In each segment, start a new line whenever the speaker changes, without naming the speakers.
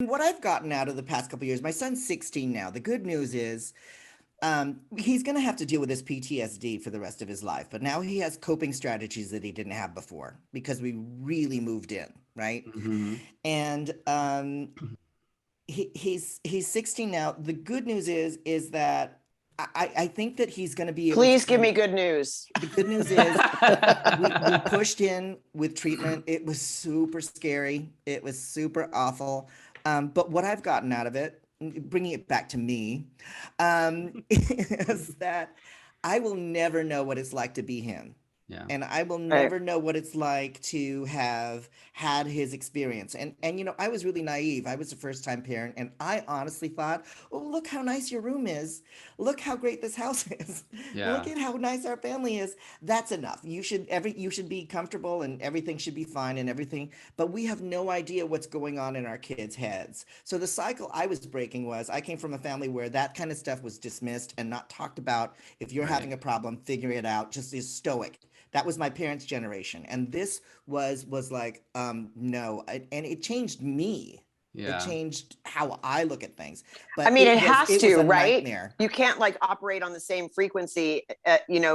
what I've gotten out of the past couple years, my son's 16 now. The good news is he's going to have to deal with his PTSD for the rest of his life, but now he has coping strategies that he didn't have before because we really moved in, right?
Hmm.
And he's 16 now. The good news is that I think that he's going to be able to
Please give
kind
me
of,
good news.
the good news is we pushed in with treatment. It was super scary. It was super awful. But what I've gotten out of it, bringing it back to me, is that I will never know what it's like to be him.
Yeah.
And I will
Right.
never know what it's like to have had his experience. And I was really naive. I was a first time parent, and I honestly thought, "Oh, look how nice your room is. Look how great this house is. Look
Yeah.
at how nice our family is. That's enough. You should be comfortable and everything should be fine and everything." But we have no idea what's going on in our kids' heads. So the cycle I was breaking was I came from a family where that kind of stuff was dismissed and not talked about. If you're
Right.
having a problem, figure it out. Just is stoic. That was my parents' generation, and this was like, no, and it changed me. It
Yeah.
changed how I look at things.
I
But
mean,
it
it
was
has
it was
to,
a
right?
nightmare.
You can't like operate on the same frequency,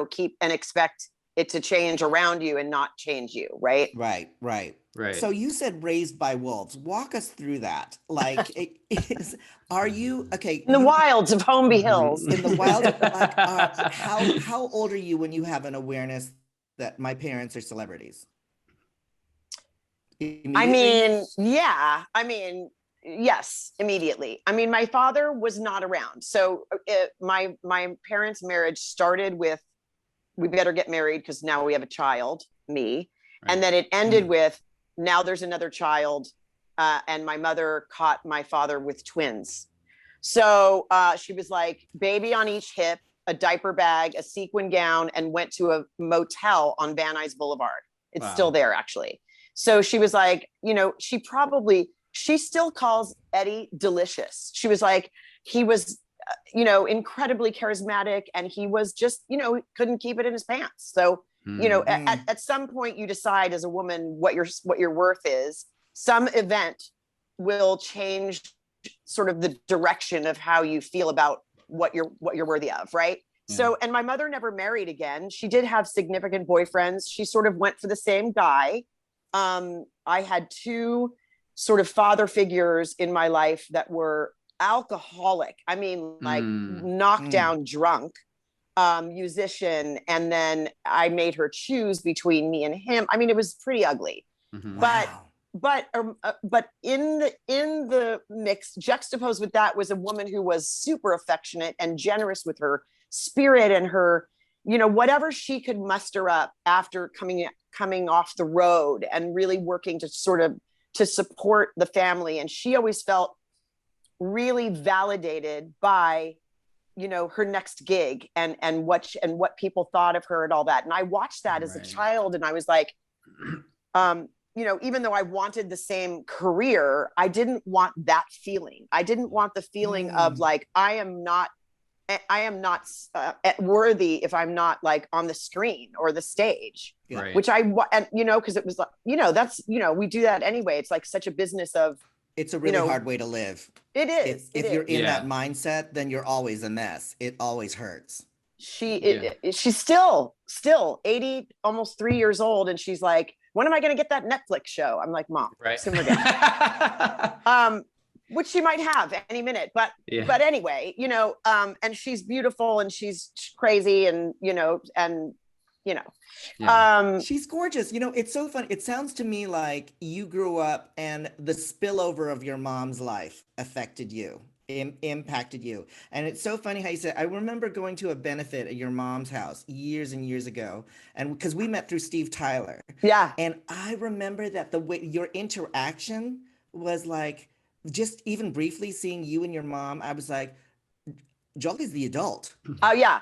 keep and expect it to change around you and not change you, right?
Right, right.
Right.
So you said raised by wolves. Walk us through that. Like, are you okay?
In the
You
wilds of Holmby Hills.
in the wild, like,
Mhm.
how old are you when you have an awareness that my parents are celebrities?
I
Immediately?
mean, yeah. I mean, yes, immediately. I mean, my father was not around, so my parents' marriage started with we better get married because now we have a child, me, and
Right.
then it ended
Mm.
with now there's another child, and my mother caught my father with twins. So she was like, baby on each hip, a diaper bag, a sequin gown, and went to a motel on Van Nuys Boulevard. It's still
Wow.
there, actually. So she was like, she still calls Eddie delicious. She was like, he was, incredibly charismatic, and he was just, couldn't keep it in his pants. So,
Mm.
Mm.
at some point you decide as a woman what your worth is. Some event will change sort of the direction of how you feel about what you're worthy of, right?
Yeah.
So, and my mother never married again. She did have significant boyfriends. She sort of went for the same guy. I had two sort of father figures in my life that were alcoholic. I mean, like
Mm.
Mm.
knockdown drunk, musician, and then I made her choose between me and him. I mean, it was pretty ugly.
Hmm.
But
Wow.
but in the mix, juxtaposed with that, was a woman who was super affectionate and generous with her spirit and her, whatever she could muster up after coming off the road and really working to sort of to support the family. And she always felt really validated by her next gig and what people thought of her and all that. And I watched that as a
Right.
child, and I was like, even though I wanted the same career, I didn't want that feeling. I didn't want the feeling of
Mm.
like I am not worthy if I'm not like on the screen or the stage,
Yeah.
Right.
which and because it was like, that's, we do that anyway. It's like such a business of,
It's a
you
really
know,
hard way to live.
it is, it
If you're
is.
in that
Yeah.
mindset, then you're always a mess. It always hurts.
Yeah.
She's still 80, almost 3 years old. And she's like, when am I going to get that Netflix show? I'm like, Mom,
Right.
simmer down. Which she might have any minute, but
Yeah.
anyway, and she's beautiful and she's crazy, and
Yeah.
She's gorgeous. It's so fun. It sounds to me like you grew up and the spillover of your mom's life affected you, impacted you. And it's so funny how you said, I remember going to a benefit at your mom's house years and years ago. And because we met through Steve Tyler.
yeah,
And I remember that the way your interaction was like, just even briefly seeing you and your mom, I was like, Jolie's the adult.
oh yeah,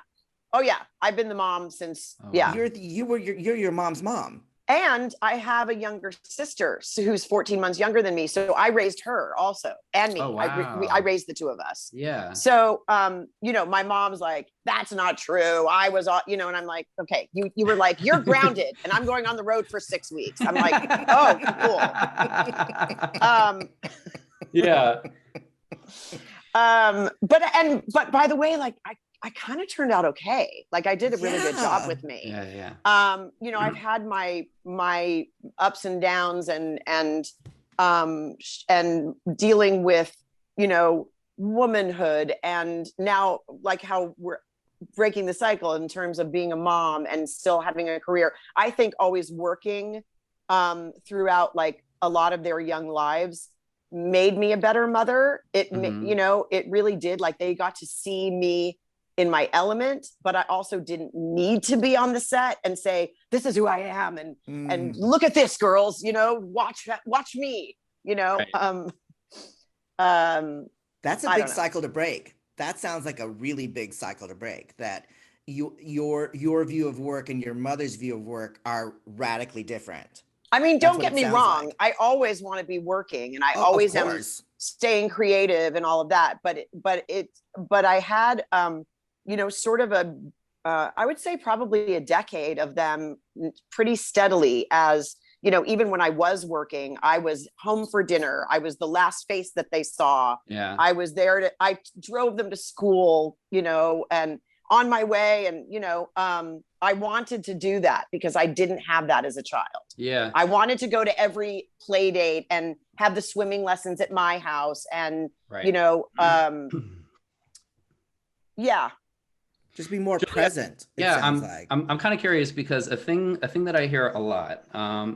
I've been the mom since,
Oh,
yeah.
wow.
You're your mom's mom.
And I have a younger sister who's 14 months younger than me, so I raised her also, and me.
Oh,
I
wow.
raised the two of us.
Yeah.
So, my mom's like, that's not true. I was, and I'm like, okay, you were like, you're grounded, and I'm going on the road for 6 weeks. I'm like, oh, cool.
Yeah.
But by the way, like I kind of turned out okay. Like I did a really good job
Yeah.
with me.
Yeah.
You know, I've had my ups and downs and dealing with, you know, womanhood, and now like how we're breaking the cycle in terms of being a mom and still having a career. I think always working throughout like a lot of their young lives made me a better mother. You know, it really did. Like they got to see me in my element, but I also didn't need to be on the set and say, this is who I am. And look at this, girls, you know, watch me, you know?
Right. That's a
I
big
don't know.
cycle to break. That sounds like a really big cycle to break, that your view of work and your mother's view of work are radically different.
I mean,
That's
don't
what
get
it
me
sounds
wrong.
like.
I always want to be working, and I
Oh,
always
of
am
course.
staying creative and all of that. But I had, you know, sort of I would say probably a decade of them pretty steadily, as, you know, even when I was working, I was home for dinner. I was the last face that they saw.
Yeah.
I was there I drove them to school, you know, and on my way. And, you know, I wanted to do that because I didn't have that as a child.
Yeah.
I wanted to go to every play date and have the swimming lessons at my house. And,
Right.
you know, yeah.
Just be more
Julia,
present. It
Yeah,
sounds like.
I'm kind of curious because a thing that I hear a lot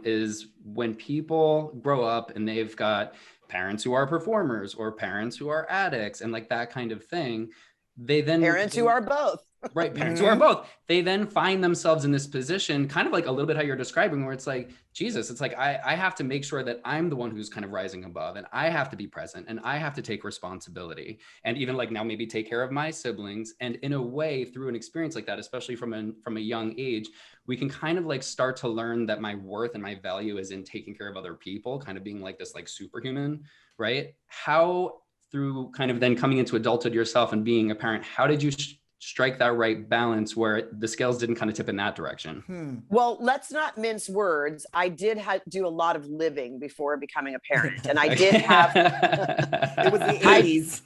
is when people grow up and they've got parents who are performers or parents who are addicts and like that kind of thing, they then
Parents who are both.
Right, parents who are both, they then find themselves in this position, kind of like a little bit how you're describing, where it's like, Jesus, it's like, I have to make sure that I'm the one who's kind of rising above, and I have to be present, and I have to take responsibility, and even like now maybe take care of my siblings. And in a way, through an experience like that, especially from a young age, we can kind of like start to learn that my worth and my value is in taking care of other people, kind of being like this like superhuman, right? How, through kind of then coming into adulthood yourself and being a parent, how did you strike that right balance where the scales didn't kind of tip in that direction?
Well, let's not mince words. I did do a lot of living before becoming a parent, and I did have.
It was the 80s.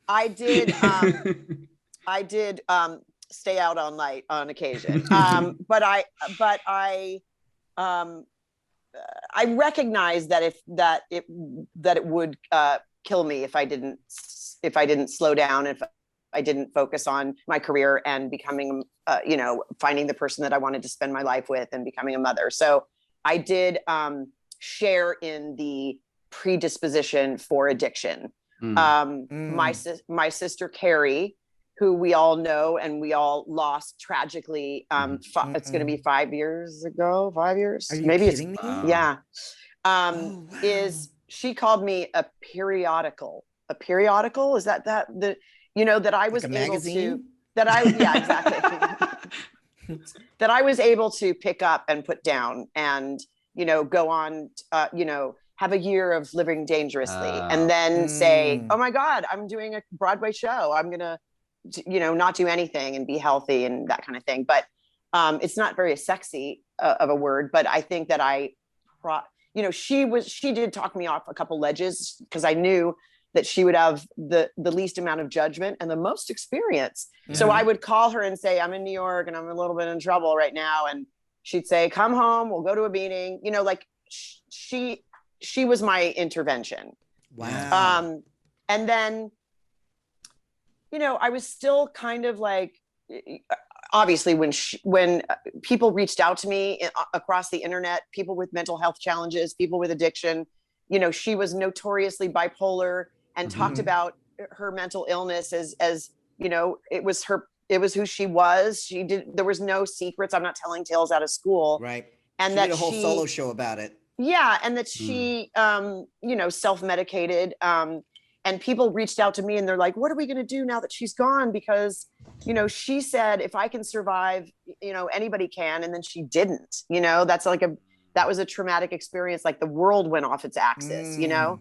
I did stay out all night on occasion, but I recognize that it would kill me if I didn't slow down, if I didn't focus on my career and becoming, you know, finding the person that I wanted to spend my life with and becoming a mother. So I did share in the predisposition for addiction. My sister Carrie, who we all know and we all lost tragically. It's going to be 5 years ago. 5 years?
Are you
Maybe
kidding
it's
me?
yeah.
Oh, wow.
She called me a periodical? Is that the, you know, that I was
Like a
able
magazine?
to, yeah, exactly. That I was able to pick up and put down and, you know, go on, you know, have a year of living dangerously and then say, oh my God, I'm doing a Broadway show. I'm going to, you know, not do anything and be healthy and that kind of thing. But it's not very sexy of a word, but I think that you know, she did talk me off a couple ledges because I knew that she would have the least amount of judgment and the most experience. So I would call her and say, I'm in New York and I'm a little bit in trouble right now. And she'd say, come home, we'll go to a meeting. You know, like she was my intervention.
Wow.
And then, you know, I was still kind of like, obviously when people reached out to me across the internet, people with mental health challenges, people with addiction, you know, she was notoriously bipolar and talked about her mental illness as, you know, it was who she was. There was no secrets. I'm not telling tales out of school.
Right.
And
She
that
did a whole solo show about it.
Yeah. And that she, you know, self-medicated, and people reached out to me and they're like, what are we going to do now that she's gone? Because, you know, she said, if I can survive, you know, anybody can. And then she didn't, you know, that was a traumatic experience. Like the world went off its axis, you know?